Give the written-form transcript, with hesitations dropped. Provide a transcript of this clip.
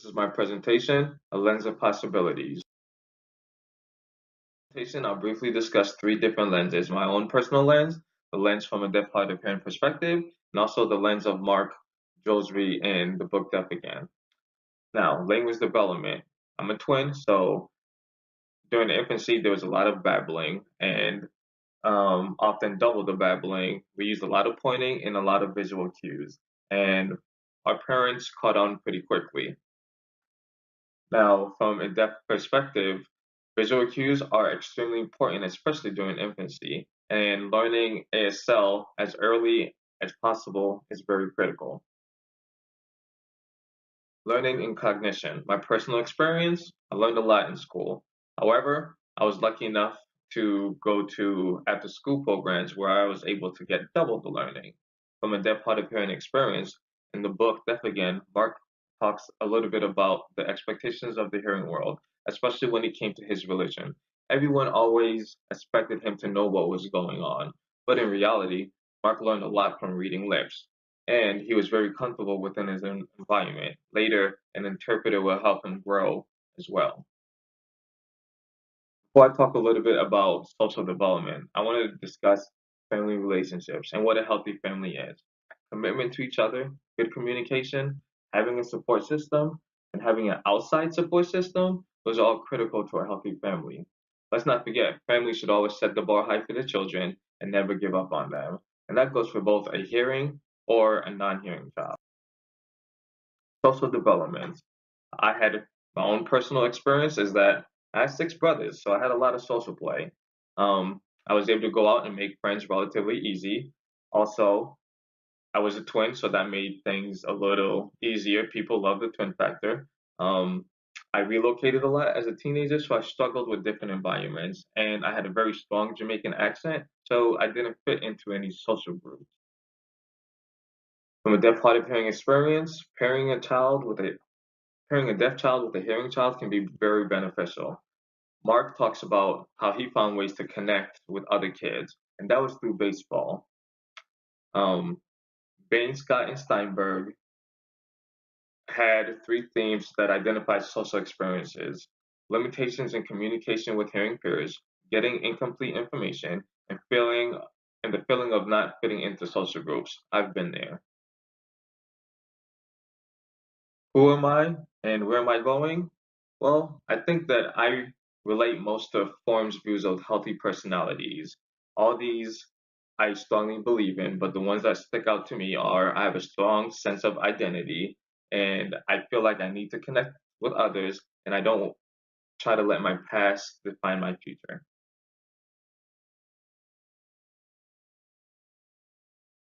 This is my presentation, A Lens of Possibilities. I'll briefly discuss three different lenses: my own personal lens, the lens from a deaf hard of hearing perspective, and also the lens of Mark Josry in the book Deaf Again. Now, language development. I'm a twin, so during the infancy, there was a lot of babbling and often double the babbling. We used a lot of pointing and a lot of visual cues, and our parents caught on pretty quickly. Now, from a deaf perspective, visual cues are extremely important, especially during infancy, and learning ASL as early as possible is very critical. Learning and cognition. My personal experience, I learned a lot in school. However, I was lucky enough to go to after school programs where I was able to get double the learning. From a deaf hard of hearing experience, in the book Deaf Again, Mark talks a little bit about the expectations of the hearing world, especially when it came to his religion. Everyone always expected him to know what was going on, but in reality, Mark learned a lot from reading lips, and he was very comfortable within his environment. Later, an interpreter will help him grow as well. Before I talk a little bit about social development, I want to discuss family relationships and what a healthy family is. Commitment to each other, good communication, having a support system, and having an outside support system, those are all critical to a healthy family. Let's not forget, families should always set the bar high for their children and never give up on them. And that goes for both a hearing or a non-hearing child. Social development. I had my own personal experience is that I had six brothers, so I had a lot of social play. I was able to go out and make friends relatively easy. Also, I was a twin, so that made things a little easier. People love the twin factor. Um, I relocated a lot as a teenager, so I struggled with different environments, and I had a very strong Jamaican accent, so I didn't fit into any social groups. From a deaf hard of hearing experience, pairing a deaf child with a hearing child can be very beneficial. Mark talks about how he found ways to connect with other kids, and that was through baseball. Um, Bain, Scott, and Steinberg had three themes that identified social experiences: limitations in communication with hearing peers, getting incomplete information, and the feeling of not fitting into social groups. I've been there. Who am I and where am I going? Well, I think that I relate most to Form's views of healthy personalities. All these I strongly believe in, but the ones that stick out to me are I have a strong sense of identity and I feel like I need to connect with others and I don't try to let my past define my future.